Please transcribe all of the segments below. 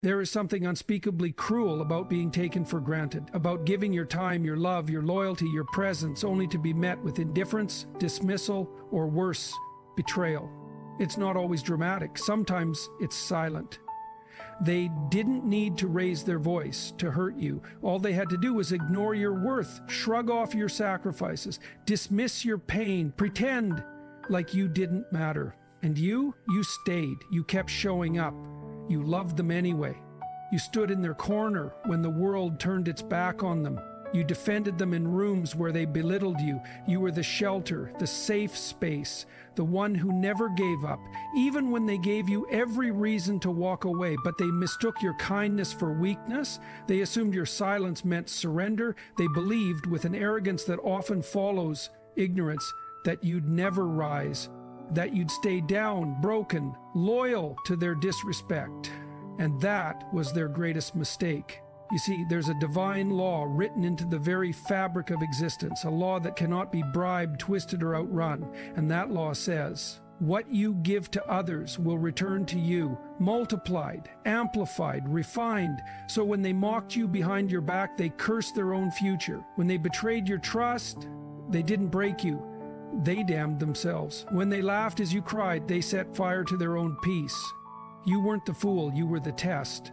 There is something unspeakably cruel about being taken for granted, about giving your time, your love, your loyalty, your presence, only to be met with indifference, dismissal, or worse, betrayal. It's not always dramatic. Sometimes it's silent. They didn't need to raise their voice to hurt you. All they had to do was ignore your worth, shrug off your sacrifices, dismiss your pain, pretend like you didn't matter. And you stayed. You kept showing up. You loved them anyway. You stood in their corner when the world turned its back on them. You defended them in rooms where they belittled you. You were the shelter, the safe space, the one who never gave up, even when they gave you every reason to walk away. But they mistook your kindness for weakness. They assumed your silence meant surrender. They believed, with an arrogance that often follows ignorance, that you'd never rise, that you'd stay down, broken, loyal to their disrespect. And that was their greatest mistake. You see, there's a divine law written into the very fabric of existence, a law that cannot be bribed, twisted, or outrun. And that law says, what you give to others will return to you, multiplied, amplified, refined. So when they mocked you behind your back, they cursed their own future. When they betrayed your trust, they didn't break you. They damned themselves. When they laughed as you cried, they set fire to their own peace. You weren't the fool, you were the test.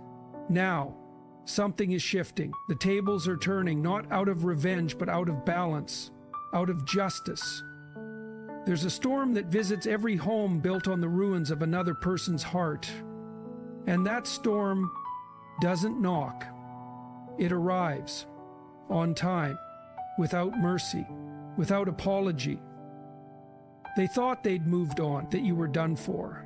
Now, something is shifting. The tables are turning, not out of revenge, but out of balance, out of justice. There's a storm that visits every home built on the ruins of another person's heart. And that storm doesn't knock. It arrives, on time, without mercy, without apology. They thought they'd moved on, that you were done for.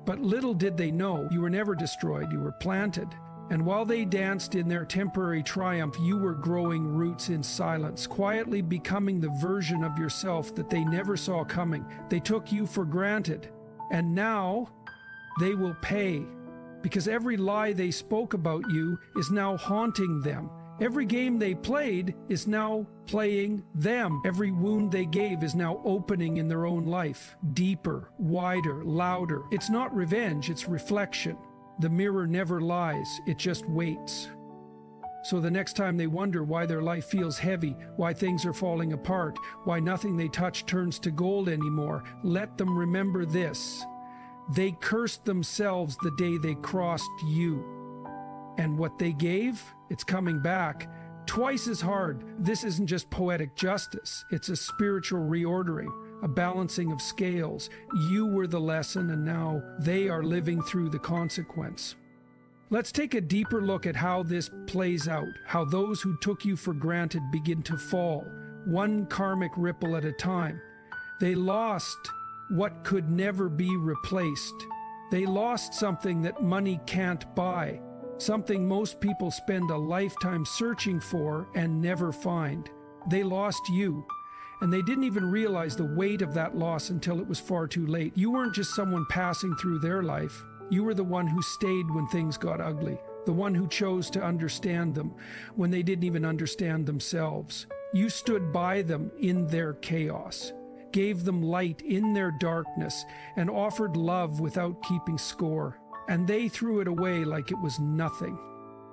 But little did they know, you were never destroyed, you were planted. And while they danced in their temporary triumph, you were growing roots in silence, quietly becoming the version of yourself that they never saw coming. They took you for granted. And now, they will pay. Because every lie they spoke about you is now haunting them. Every game they played is now playing them. Every wound they gave is now opening in their own life. Deeper, wider, louder. It's not revenge, it's reflection. The mirror never lies, it just waits. So the next time they wonder why their life feels heavy, why things are falling apart, why nothing they touch turns to gold anymore, let them remember this. They cursed themselves the day they crossed you. And what they gave, it's coming back twice as hard. This isn't just poetic justice, it's a spiritual reordering, a balancing of scales. You were the lesson, and now they are living through the consequence. Let's take a deeper look at how this plays out, how those who took you for granted begin to fall, one karmic ripple at a time. They lost what could never be replaced. They lost something that money can't buy, something most people spend a lifetime searching for and never find. They lost you. And they didn't even realize the weight of that loss until it was far too late. You weren't just someone passing through their life. You were the one who stayed when things got ugly, the one who chose to understand them when they didn't even understand themselves. You stood by them in their chaos, gave them light in their darkness, and offered love without keeping score. And they threw it away like it was nothing.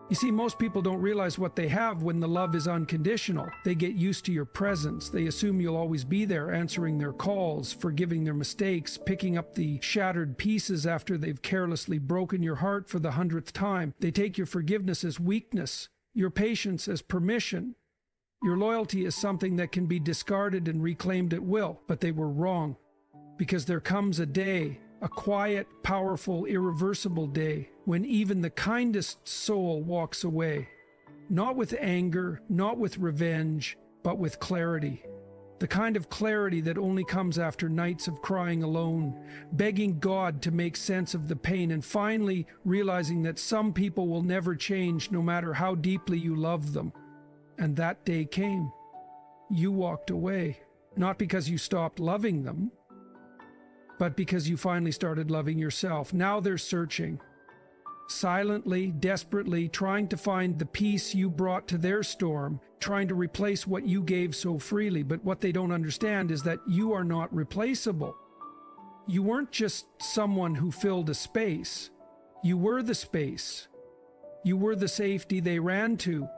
You see, most people don't realize what they have when the love is unconditional. They get used to your presence. They assume you'll always be there, answering their calls, forgiving their mistakes, picking up the shattered pieces after they've carelessly broken your heart for the 100th time. They take your forgiveness as weakness, your patience as permission. Your loyalty is something that can be discarded and reclaimed at will. But they were wrong, because there comes a day, a quiet, powerful, irreversible day, when even the kindest soul walks away. Not with anger, not with revenge, but with clarity. The kind of clarity that only comes after nights of crying alone, begging God to make sense of the pain, and finally realizing that some people will never change no matter how deeply you love them. And that day came. You walked away, not because you stopped loving them, but because you finally started loving yourself. Now they're searching, silently, desperately, trying to find the peace you brought to their storm, trying to replace what you gave so freely. But what they don't understand is that you are not replaceable. You weren't just someone who filled a space. You were the space. You were the safety they ran to,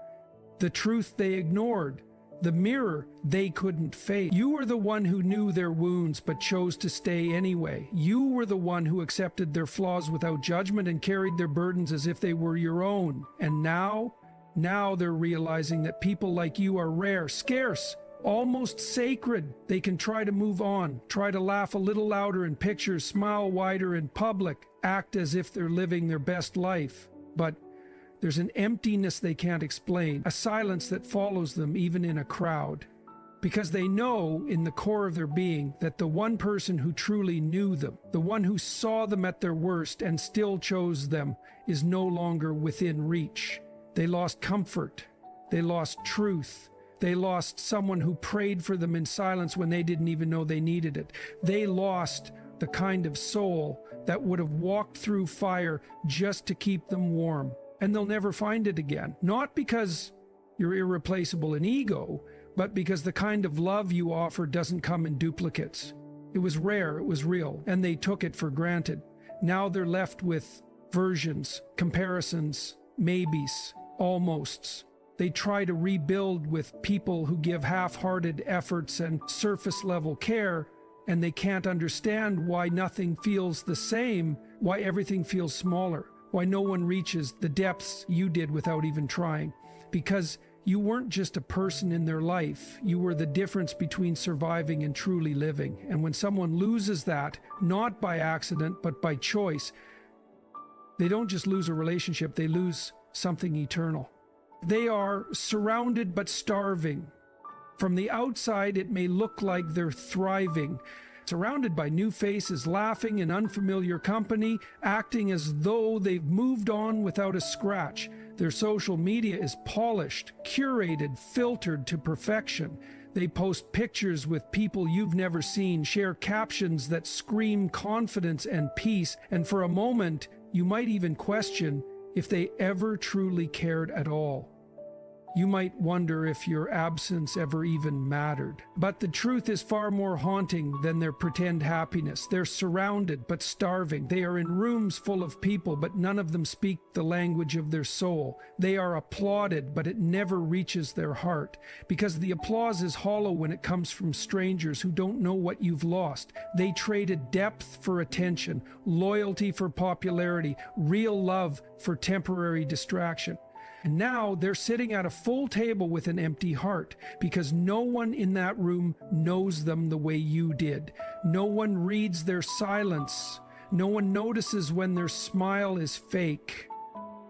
the truth they ignored, the mirror they couldn't face. You were the one who knew their wounds but chose to stay anyway. You were the one who accepted their flaws without judgment and carried their burdens as if they were your own. And now they're realizing that people like you are rare, scarce, almost sacred. They can try to move on, try to laugh a little louder in pictures, smile wider in public, act as if they're living their best life. But there's an emptiness they can't explain, a silence that follows them even in a crowd. Because they know in the core of their being that the one person who truly knew them, the one who saw them at their worst and still chose them, is no longer within reach. They lost comfort. They lost truth. They lost someone who prayed for them in silence when they didn't even know they needed it. They lost the kind of soul that would have walked through fire just to keep them warm. And they'll never find it again. Not because you're irreplaceable in ego, but because the kind of love you offer doesn't come in duplicates. It was rare, it was real, and they took it for granted. Now they're left with versions, comparisons, maybes, almosts. They try to rebuild with people who give half-hearted efforts and surface-level care, and they can't understand why nothing feels the same, why everything feels smaller, why no one reaches the depths you did without even trying. Because you weren't just a person in their life, you were the difference between surviving and truly living. And when someone loses that, not by accident, but by choice, they don't just lose a relationship, they lose something eternal. They are surrounded but starving. From the outside, it may look like they're thriving, surrounded by new faces, laughing in unfamiliar company, acting as though they've moved on without a scratch. Their social media is polished, curated, filtered to perfection. They post pictures with people you've never seen, share captions that scream confidence and peace, and for a moment, you might even question if they ever truly cared at all. You might wonder if your absence ever even mattered. But the truth is far more haunting than their pretend happiness. They're surrounded but starving. They are in rooms full of people, but none of them speak the language of their soul. They are applauded, but it never reaches their heart. Because the applause is hollow when it comes from strangers who don't know what you've lost. They traded depth for attention, loyalty for popularity, real love for temporary distraction. And now they're sitting at a full table with an empty heart because no one in that room knows them the way you did. No one reads their silence. No one notices when their smile is fake.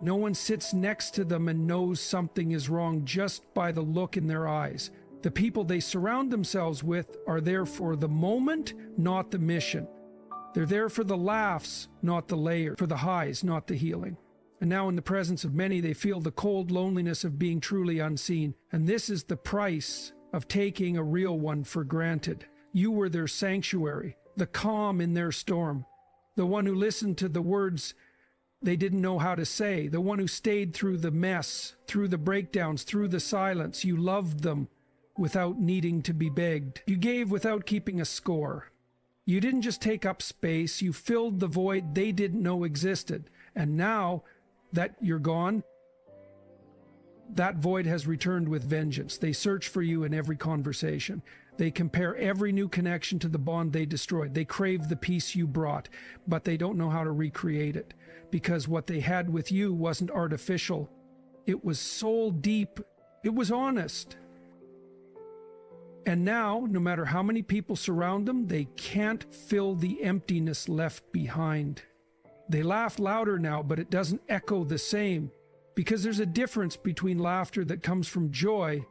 No one sits next to them and knows something is wrong just by the look in their eyes. The people they surround themselves with are there for the moment, not the mission. They're there for the laughs, not the layer, for the highs, not the healing. And now in the presence of many, they feel the cold loneliness of being truly unseen. And this is the price of taking a real one for granted. You were their sanctuary, the calm in their storm, the one who listened to the words they didn't know how to say, the one who stayed through the mess, through the breakdowns, through the silence. You loved them without needing to be begged. You gave without keeping a score. You didn't just take up space, you filled the void they didn't know existed. And now that you're gone, that void has returned with vengeance. They search for you in every conversation. They compare every new connection to the bond they destroyed. They crave the peace you brought, but they don't know how to recreate it because what they had with you wasn't artificial. It was soul deep. It was honest. And now, no matter how many people surround them, they can't fill the emptiness left behind. They laugh louder now, but it doesn't echo the same, because there's a difference between laughter that comes from joy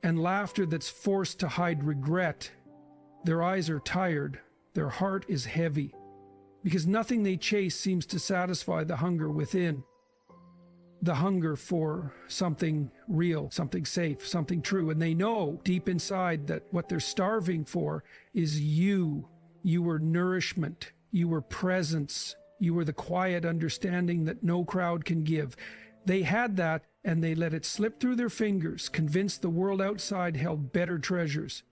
and laughter that's forced to hide regret. Their eyes are tired, their heart is heavy, because nothing they chase seems to satisfy the hunger within. The hunger for something real, something safe, something true. And they know deep inside that what they're starving for is you. You were nourishment, you were presence. You were the quiet understanding that no crowd can give. They had that, and they let it slip through their fingers, convinced the world outside held better treasures.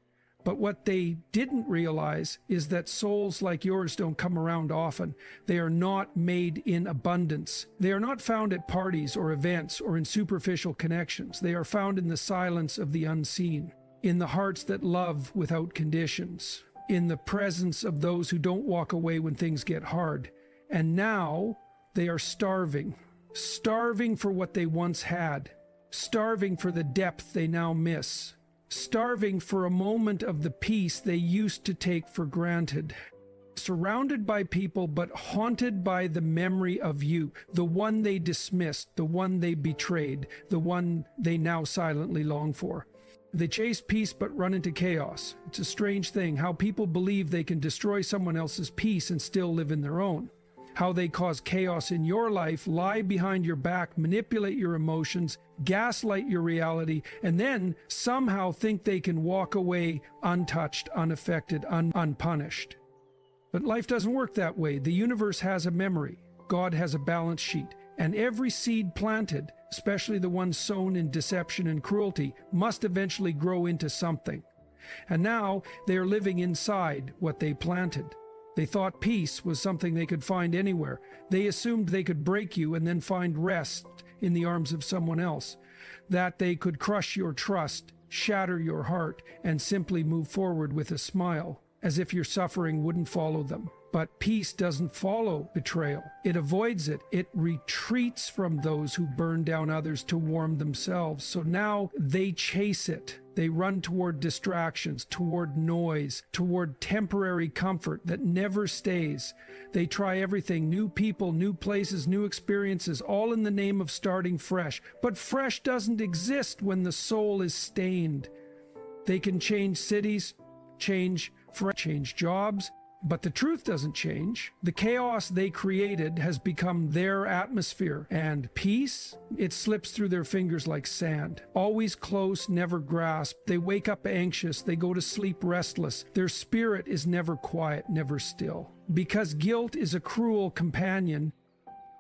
But what they didn't realize is that souls like yours don't come around often. They are not made in abundance. They are not found at parties or events or in superficial connections. They are found in the silence of the unseen, in the hearts that love without conditions, in the presence of those who don't walk away when things get hard. And now they are starving for what they once had, starving for the depth they now miss, starving for a moment of the peace they used to take for granted. Surrounded by people, but haunted by the memory of you, the one they dismissed, the one they betrayed, the one they now silently long for. They chase peace but run into chaos. It's a strange thing how people believe they can destroy someone else's peace and still live in their own. How they cause chaos in your life, lie behind your back, manipulate your emotions, gaslight your reality, and then somehow think they can walk away untouched, unaffected, unpunished. But life doesn't work that way. The universe has a memory. God has a balance sheet. And every seed planted, especially the ones sown in deception and cruelty, must eventually grow into something. And now they are living inside what they planted. They thought peace was something they could find anywhere. They assumed they could break you and then find rest in the arms of someone else. That they could crush your trust, shatter your heart, and simply move forward with a smile, as if your suffering wouldn't follow them. But peace doesn't follow betrayal. It avoids it. It retreats from those who burn down others to warm themselves. So now they chase it. They run toward distractions, toward noise, toward temporary comfort that never stays. They try everything, new people, new places, new experiences, all in the name of starting fresh. But fresh doesn't exist when the soul is stained. They can change cities, change jobs, but the truth doesn't change. The chaos they created has become their atmosphere, and peace, it slips through their fingers like sand. Always close, never grasped. They wake up anxious, they go to sleep restless. Their spirit is never quiet, never still. Because guilt is a cruel companion,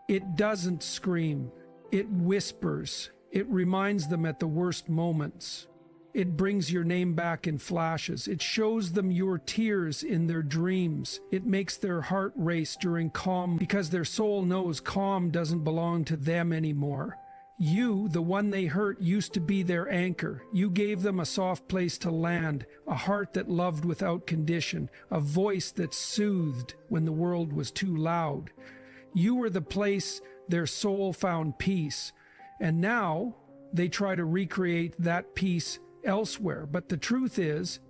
it doesn't scream. It whispers. It reminds them at the worst moments. It brings your name back in flashes. It shows them your tears in their dreams. It makes their heart race during calm because their soul knows calm doesn't belong to them anymore. You, the one they hurt, used to be their anchor. You gave them a soft place to land, a heart that loved without condition, a voice that soothed when the world was too loud. You were the place their soul found peace. And now they try to recreate that peace elsewhere. But the truth is,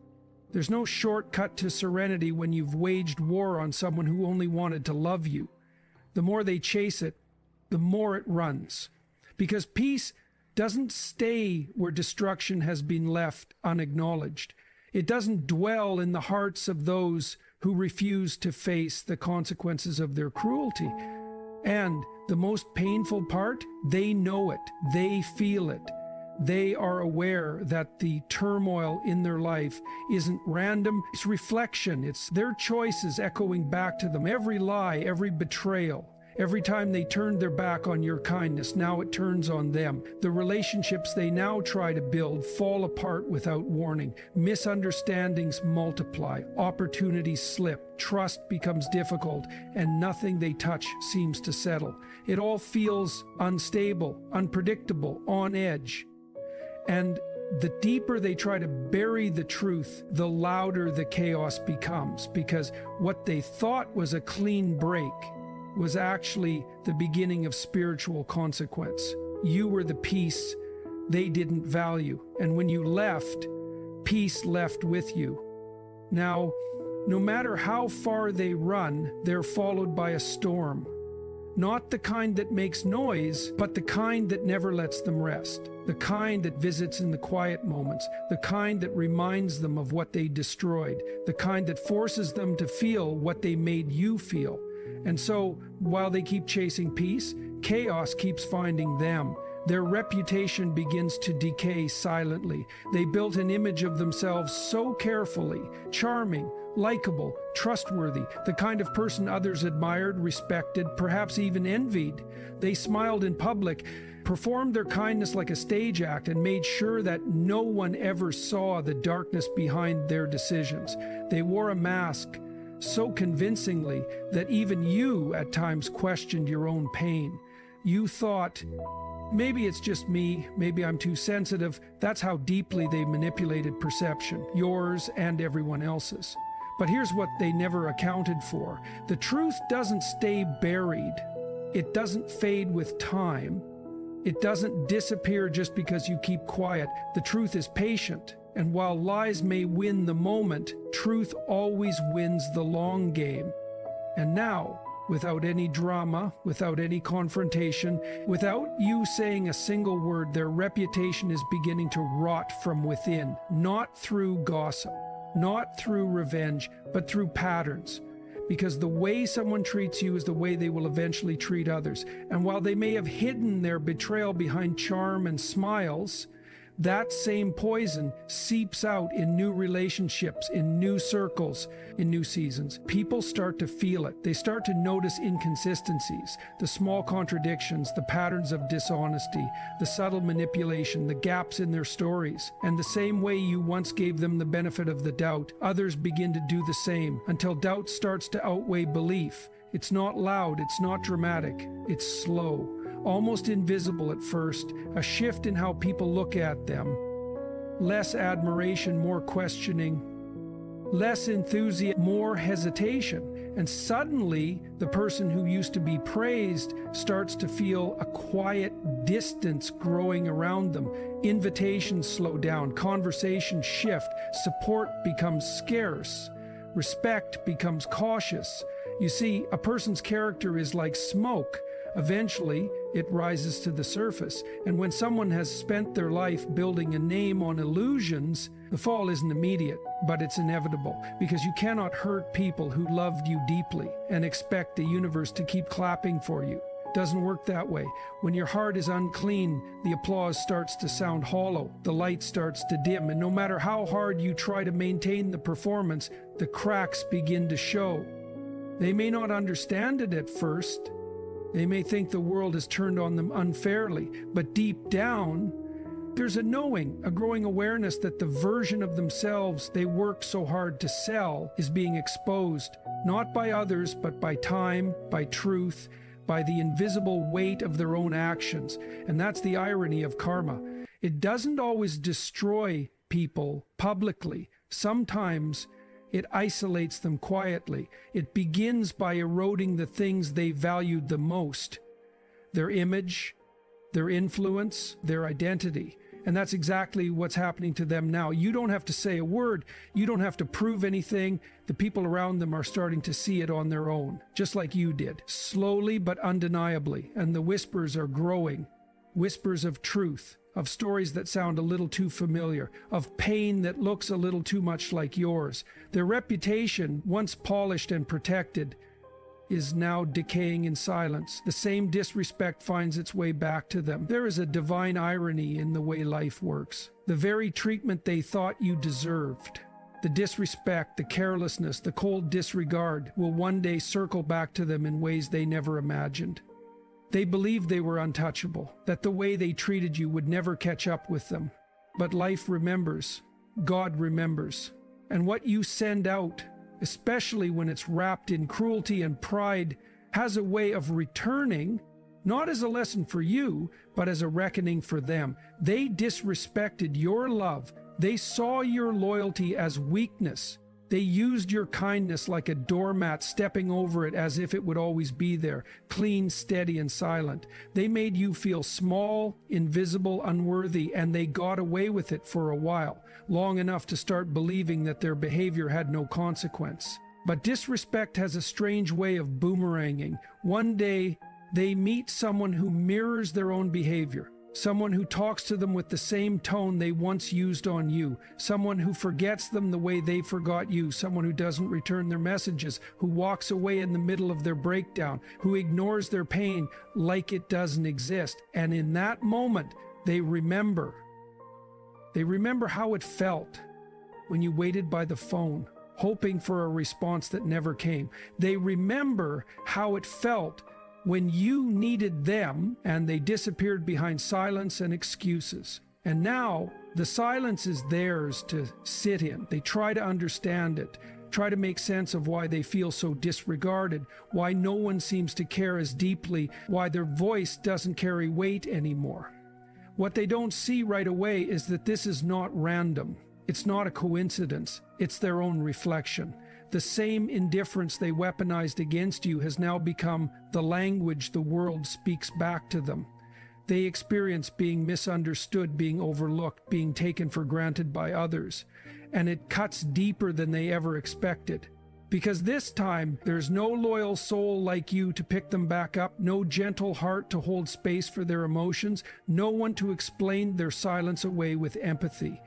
there's no shortcut to serenity when you've waged war on someone who only wanted to love you. The more they chase it, the more it runs. Because peace doesn't stay where destruction has been left unacknowledged. It doesn't dwell in the hearts of those who refuse to face the consequences of their cruelty. And the most painful part, they know it, they feel it. They are aware that the turmoil in their life isn't random, it's reflection, it's their choices echoing back to them. Every lie, every betrayal, every time they turned their back on your kindness, now it turns on them. The relationships they now try to build fall apart without warning. Misunderstandings multiply, opportunities slip, trust becomes difficult, and nothing they touch seems to settle. It all feels unstable, unpredictable, on edge. And the deeper they try to bury the truth, the louder the chaos becomes, because what they thought was a clean break was actually the beginning of spiritual consequence. You were the peace they didn't value, and when you left, peace left with you. Now, no matter how far they run, they're followed by a storm. Not the kind that makes noise, but the kind that never lets them rest. The kind that visits in the quiet moments. The kind that reminds them of what they destroyed. The kind that forces them to feel what they made you feel. And so, while they keep chasing peace, chaos keeps finding them. Their reputation begins to decay silently. They built an image of themselves so carefully, charming, likable, trustworthy, the kind of person others admired, respected, perhaps even envied. They smiled in public, performed their kindness like a stage act and made sure that no one ever saw the darkness behind their decisions. They wore a mask so convincingly that even you at times questioned your own pain. You thought, maybe it's just me, maybe I'm too sensitive. That's how deeply they manipulated perception, yours and everyone else's. But here's what they never accounted for. The truth doesn't stay buried. It doesn't fade with time. It doesn't disappear just because you keep quiet. The truth is patient. And while lies may win the moment, truth always wins the long game. And now, without any drama, without any confrontation, without you saying a single word, their reputation is beginning to rot from within, not through gossip, not through revenge, but through patterns. Because the way someone treats you is the way they will eventually treat others. And while they may have hidden their betrayal behind charm and smiles, that same poison seeps out in new relationships, in new circles, in new seasons. People start to feel it. They start to notice inconsistencies, the small contradictions, the patterns of dishonesty, the subtle manipulation, the gaps in their stories. And the same way you once gave them the benefit of the doubt, others begin to do the same until doubt starts to outweigh belief. It's not loud, it's not dramatic, it's slow. Almost invisible at first, a shift in how people look at them. Less admiration, more questioning. Less enthusiasm, more hesitation. And suddenly, the person who used to be praised starts to feel a quiet distance growing around them. Invitations slow down, conversations shift, support becomes scarce, respect becomes cautious. You see, a person's character is like smoke. Eventually, it rises to the surface. And when someone has spent their life building a name on illusions, the fall isn't immediate, but it's inevitable. Because you cannot hurt people who loved you deeply and expect the universe to keep clapping for you. It doesn't work that way. When your heart is unclean, the applause starts to sound hollow. The light starts to dim. And no matter how hard you try to maintain the performance, the cracks begin to show. They may not understand it at first. They may think the world has turned on them unfairly, but deep down, there's a knowing, a growing awareness that the version of themselves they worked so hard to sell is being exposed, not by others, but by time, by truth, by the invisible weight of their own actions. And that's the irony of karma. It doesn't always destroy people publicly. Sometimes it isolates them quietly. It begins by eroding the things they valued the most: their image, their influence, their identity. And that's exactly what's happening to them now. You don't have to say a word. You don't have to prove anything. The people around them are starting to see it on their own, just like you did, slowly but undeniably. And the whispers are growing. Whispers of truth, of stories that sound a little too familiar, of pain that looks a little too much like yours. Their reputation, once polished and protected, is now decaying in silence. The same disrespect finds its way back to them. There is a divine irony in the way life works. The very treatment they thought you deserved, the disrespect, the carelessness, the cold disregard, will one day circle back to them in ways they never imagined. They believed they were untouchable, that the way they treated you would never catch up with them. But life remembers. God remembers. And what you send out, especially when it's wrapped in cruelty and pride, has a way of returning, not as a lesson for you, but as a reckoning for them. They disrespected your love. They saw your loyalty as weakness. They used your kindness like a doormat, stepping over it as if it would always be there, clean, steady, and silent. They made you feel small, invisible, unworthy, and they got away with it for a while, long enough to start believing that their behavior had no consequence. But disrespect has a strange way of boomeranging. One day, they meet someone who mirrors their own behavior. Someone who talks to them with the same tone they once used on you. Someone who forgets them the way they forgot you. Someone who doesn't return their messages, who walks away in the middle of their breakdown, who ignores their pain like it doesn't exist. And in that moment, they remember. They remember how it felt when you waited by the phone, hoping for a response that never came. They remember how it felt when you needed them, and they disappeared behind silence and excuses. And now the silence is theirs to sit in. They try to understand it, try to make sense of why they feel so disregarded, why no one seems to care as deeply, why their voice doesn't carry weight anymore. What they don't see right away is that this is not random. It's not a coincidence. It's their own reflection. The same indifference they weaponized against you has now become the language the world speaks back to them. They experience being misunderstood, being overlooked, being taken for granted by others. And it cuts deeper than they ever expected. Because this time, there's no loyal soul like you to pick them back up, no gentle heart to hold space for their emotions, no one to explain their silence away with empathy.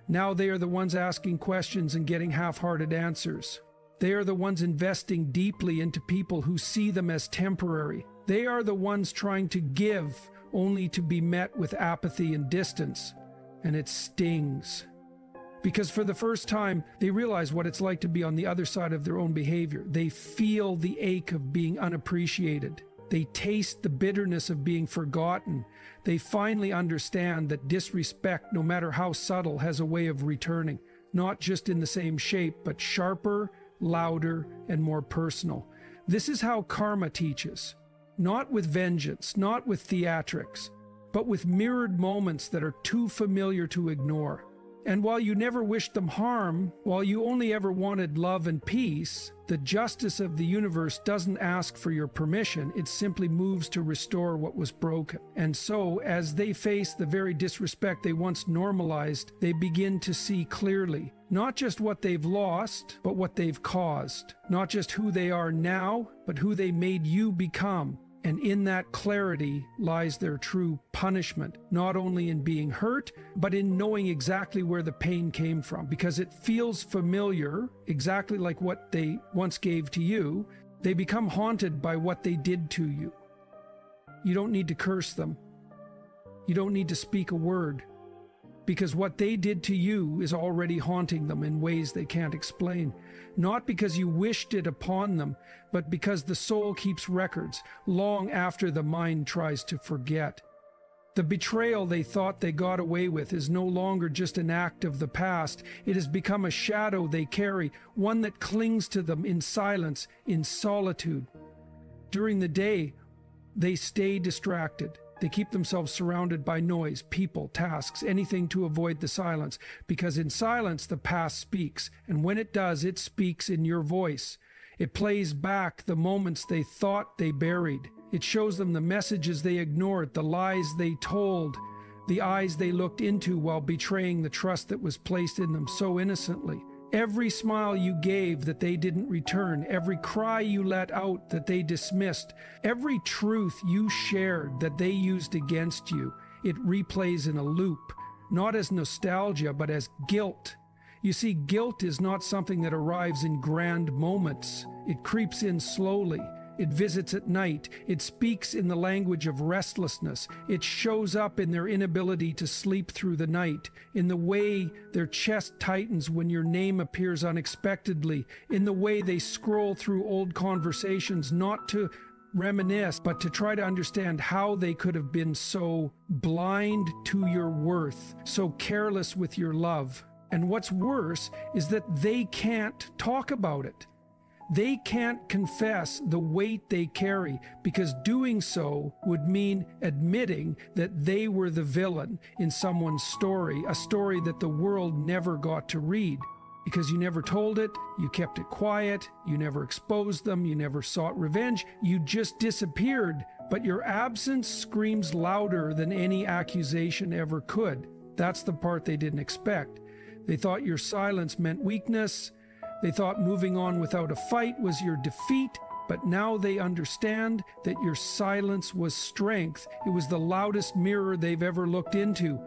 Now they are the ones asking questions and getting half-hearted answers. They are the ones investing deeply into people who see them as temporary. They are the ones trying to give, only to be met with apathy and distance. And it stings. Because for the first time, they realize what it's like to be on the other side of their own behavior. They feel the ache of being unappreciated. They taste the bitterness of being forgotten. They finally understand that disrespect, no matter how subtle, has a way of returning. Not just in the same shape, but sharper, louder, and more personal. This is how karma teaches. Not with vengeance, not with theatrics, but with mirrored moments that are too familiar to ignore. And while you never wished them harm, while you only ever wanted love and peace, the justice of the universe doesn't ask for your permission, it simply moves to restore what was broken. And so, as they face the very disrespect they once normalized, they begin to see clearly, not just what they've lost, but what they've caused. Not just who they are now, but who they made you become. And in that clarity lies their true punishment, not only in being hurt, but in knowing exactly where the pain came from. Because it feels familiar, exactly like what they once gave to you, they become haunted by what they did to you. You don't need to curse them. You don't need to speak a word. Because what they did to you is already haunting them in ways they can't explain. Not because you wished it upon them, but because the soul keeps records long after the mind tries to forget. The betrayal they thought they got away with is no longer just an act of the past. It has become a shadow they carry, one that clings to them in silence, in solitude. During the day, they stay distracted. They keep themselves surrounded by noise, people, tasks, anything to avoid the silence, because in silence the past speaks, and when it does, it speaks in your voice. It plays back the moments they thought they buried. It shows them the messages they ignored, the lies they told, the eyes they looked into while betraying the trust that was placed in them so innocently. Every smile you gave that they didn't return, every cry you let out that they dismissed, every truth you shared that they used against you, it replays in a loop, not as nostalgia, but as guilt. You see, guilt is not something that arrives in grand moments. It creeps in slowly. It visits at night. It speaks in the language of restlessness. It shows up in their inability to sleep through the night, in the way their chest tightens when your name appears unexpectedly, in the way they scroll through old conversations, not to reminisce, but to try to understand how they could have been so blind to your worth, so careless with your love. And what's worse is that they can't talk about it. They can't confess the weight they carry, because doing so would mean admitting that they were the villain in someone's story, a story that the world never got to read. Because you never told it, you kept it quiet, you never exposed them, you never sought revenge, you just disappeared. But your absence screams louder than any accusation ever could. That's the part they didn't expect. They thought your silence meant weakness. They thought moving on without a fight was your defeat, but now they understand that your silence was strength. It was the loudest mirror they've ever looked into.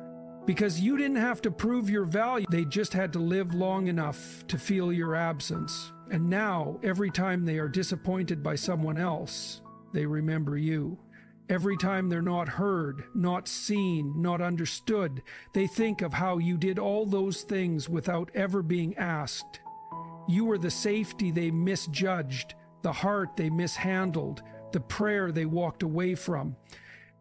Because you didn't have to prove your value, they just had to live long enough to feel your absence. And now, every time they are disappointed by someone else, they remember you. Every time they're not heard, not seen, not understood, they think of how you did all those things without ever being asked. You were the safety they misjudged, the heart they mishandled, the prayer they walked away from.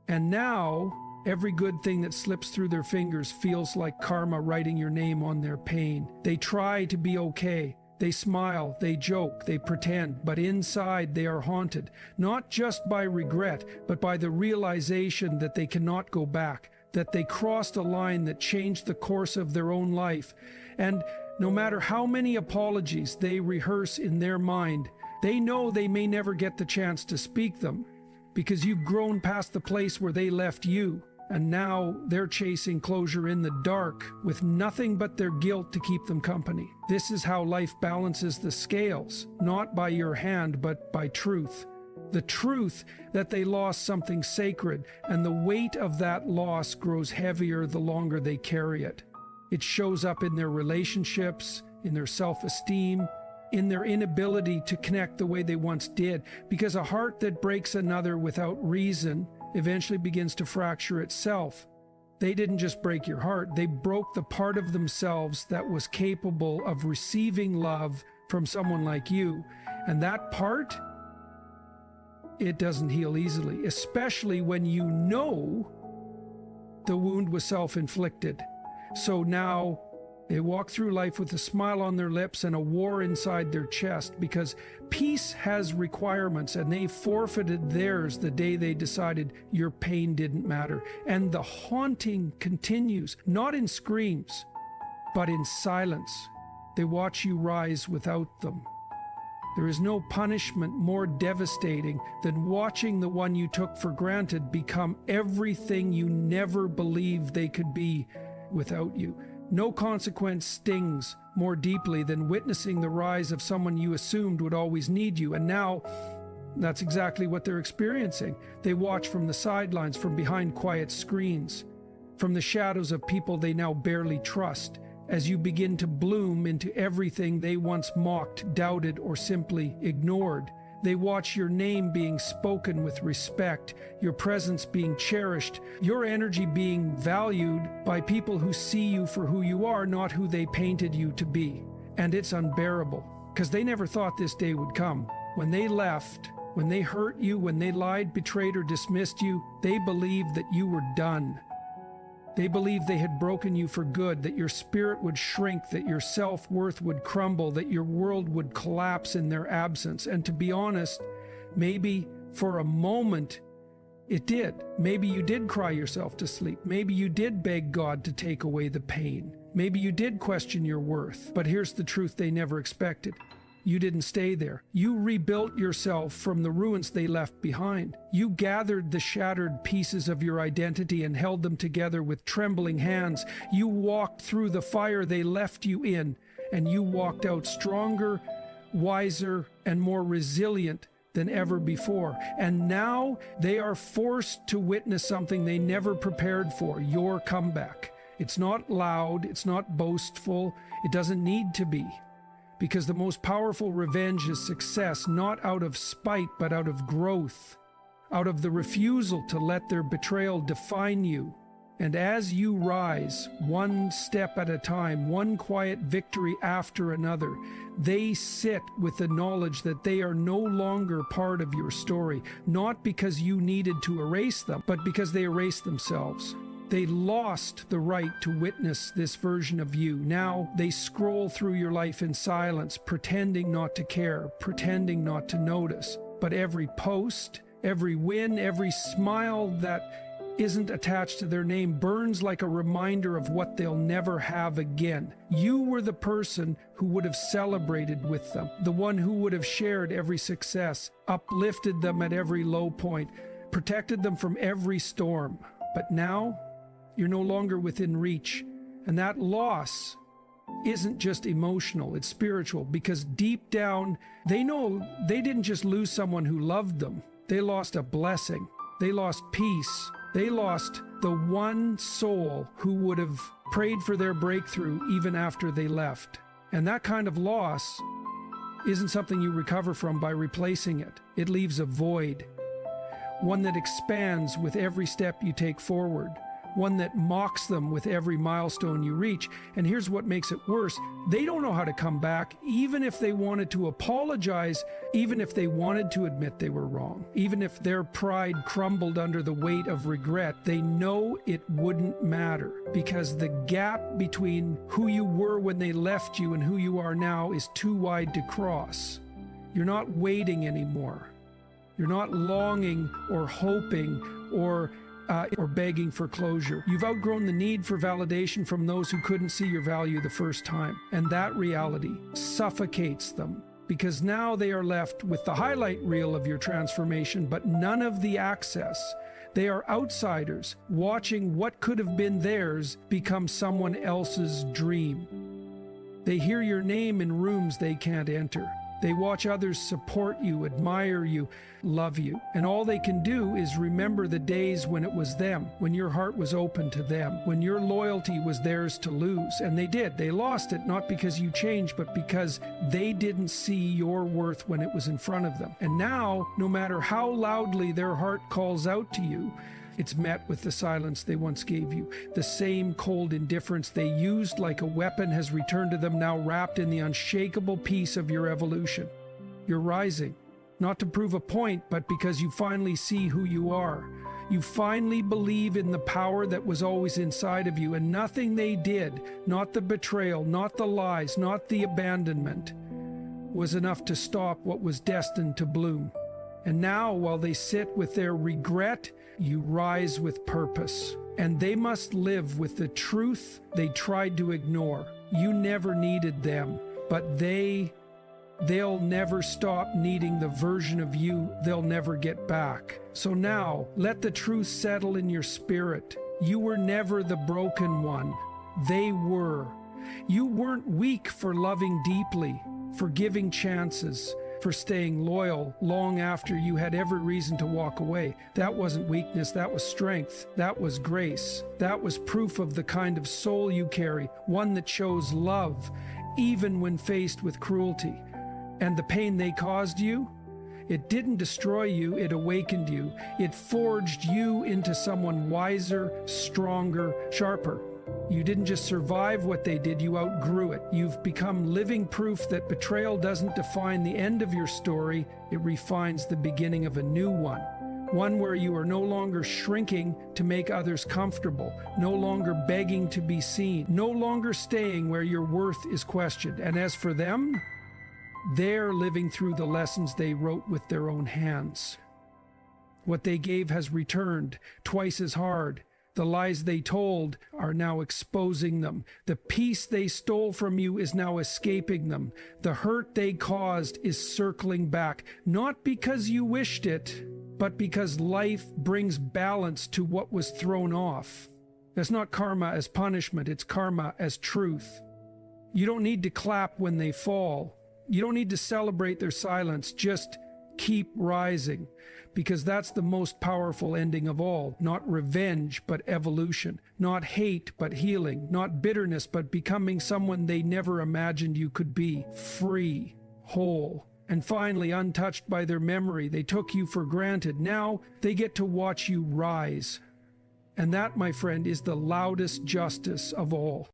And now, every good thing that slips through their fingers feels like karma writing your name on their pain. They try to be okay. They smile, they joke, they pretend, but inside they are haunted, not just by regret, but by the realization that they cannot go back, that they crossed a line that changed the course of their own life. And no matter how many apologies they rehearse in their mind, they know they may never get the chance to speak them, because you've grown past the place where they left you. And now they're chasing closure in the dark with nothing but their guilt to keep them company. This is how life balances the scales, not by your hand, but by truth. The truth that they lost something sacred, and the weight of that loss grows heavier the longer they carry it. It shows up in their relationships, in their self-esteem, in their inability to connect the way they once did, because a heart that breaks another without reason eventually begins to fracture itself. They didn't just break your heart, they broke the part of themselves that was capable of receiving love from someone like you. And that part, it doesn't heal easily, especially when you know the wound was self-inflicted. So now they walk through life with a smile on their lips and a war inside their chest, because peace has requirements, and they forfeited theirs the day they decided your pain didn't matter. And the haunting continues, not in screams, but in silence. They watch you rise without them. There is no punishment more devastating than watching the one you took for granted become everything you never believed they could be without you. No consequence stings more deeply than witnessing the rise of someone you assumed would always need you. And now, that's exactly what they're experiencing. They watch from the sidelines, from behind quiet screens, from the shadows of people they now barely trust, as you begin to bloom into everything they once mocked, doubted, or simply ignored. They watch your name being spoken with respect, your presence being cherished, your energy being valued by people who see you for who you are, not who they painted you to be. And it's unbearable, because they never thought this day would come. When they left, when they hurt you, when they lied, betrayed, or dismissed you, they believed that you were done. They believed they had broken you for good, that your spirit would shrink, that your self-worth would crumble, that your world would collapse in their absence. And to be honest, maybe for a moment it did. Maybe you did cry yourself to sleep. Maybe you did beg God to take away the pain. Maybe you did question your worth. But here's the truth they never expected. You didn't stay there. You rebuilt yourself from the ruins they left behind. You gathered the shattered pieces of your identity and held them together with trembling hands. You walked through the fire they left you in, and you walked out stronger, wiser, and more resilient than ever before. And now they are forced to witness something they never prepared for: your comeback. It's not loud, it's not boastful, it doesn't need to be. Because the most powerful revenge is success, not out of spite, but out of growth, out of the refusal to let their betrayal define you. And as you rise, one step at a time, one quiet victory after another, they sit with the knowledge that they are no longer part of your story, not because you needed to erase them, but because they erased themselves. They lost the right to witness this version of you. Now they scroll through your life in silence, pretending not to care, pretending not to notice. But every post, every win, every smile that isn't attached to their name burns like a reminder of what they'll never have again. You were the person who would have celebrated with them, the one who would have shared every success, uplifted them at every low point, protected them from every storm. But now, you're no longer within reach. And that loss isn't just emotional, it's spiritual, because deep down, they know they didn't just lose someone who loved them. They lost a blessing. They lost peace. They lost the one soul who would have prayed for their breakthrough even after they left. And that kind of loss isn't something you recover from by replacing it. It leaves a void, one that expands with every step you take forward. one that mocks them with every milestone you reach. And here's what makes it worse. They don't know how to come back, even if they wanted to apologize, even if they wanted to admit they were wrong, even if their pride crumbled under the weight of regret. They know it wouldn't matter, because the gap between who you were when they left you and who you are now is too wide to cross. You're not waiting anymore. You're not longing or hoping or begging for closure. You've outgrown the need for validation from those who couldn't see your value the first time. And that reality suffocates them, because now they are left with the highlight reel of your transformation, but none of the access. They are outsiders, watching what could have been theirs become someone else's dream. They hear your name in rooms they can't enter. They watch others support you, admire you, love you. And all they can do is remember the days when it was them, when your heart was open to them, when your loyalty was theirs to lose. And they did. They lost it, not because you changed, but because they didn't see your worth when it was in front of them. And now, no matter how loudly their heart calls out to you, it's met with the silence they once gave you. The same cold indifference they used like a weapon has returned to them, now wrapped in the unshakable peace of your evolution. You're rising, not to prove a point, but because you finally see who you are. You finally believe in the power that was always inside of you, and nothing they did, not the betrayal, not the lies, not the abandonment, was enough to stop what was destined to bloom. And now, while they sit with their regret, you rise with purpose. And they must live with the truth they tried to ignore. You never needed them, but they'll never stop needing the version of you they'll never get back. So now, let the truth settle in your spirit. You were never the broken one. They were. You weren't weak for loving deeply, for giving chances, for staying loyal long after you had every reason to walk away. That wasn't weakness, that was strength. That was grace. That was proof of the kind of soul you carry, one that shows love, even when faced with cruelty. And the pain they caused you? It didn't destroy you, it awakened you. It forged you into someone wiser, stronger, sharper. You didn't just survive what they did, you outgrew it. You've become living proof that betrayal doesn't define the end of your story, it refines the beginning of a new one. One where you are no longer shrinking to make others comfortable, no longer begging to be seen, no longer staying where your worth is questioned. And as for them, they're living through the lessons they wrote with their own hands. What they gave has returned, twice as hard. The lies they told are now exposing them. The peace they stole from you is now escaping them. The hurt they caused is circling back, not because you wished it, but because life brings balance to what was thrown off. That's not karma as punishment, it's karma as truth. You don't need to clap when they fall. You don't need to celebrate their silence. Just keep rising, because that's the most powerful ending of all. Not revenge, but evolution. Not hate, but healing. Not bitterness, but becoming someone they never imagined you could be. Free, whole, and finally untouched by their memory. They took you for granted. Now they get to watch you rise. And that, my friend, is the loudest justice of all.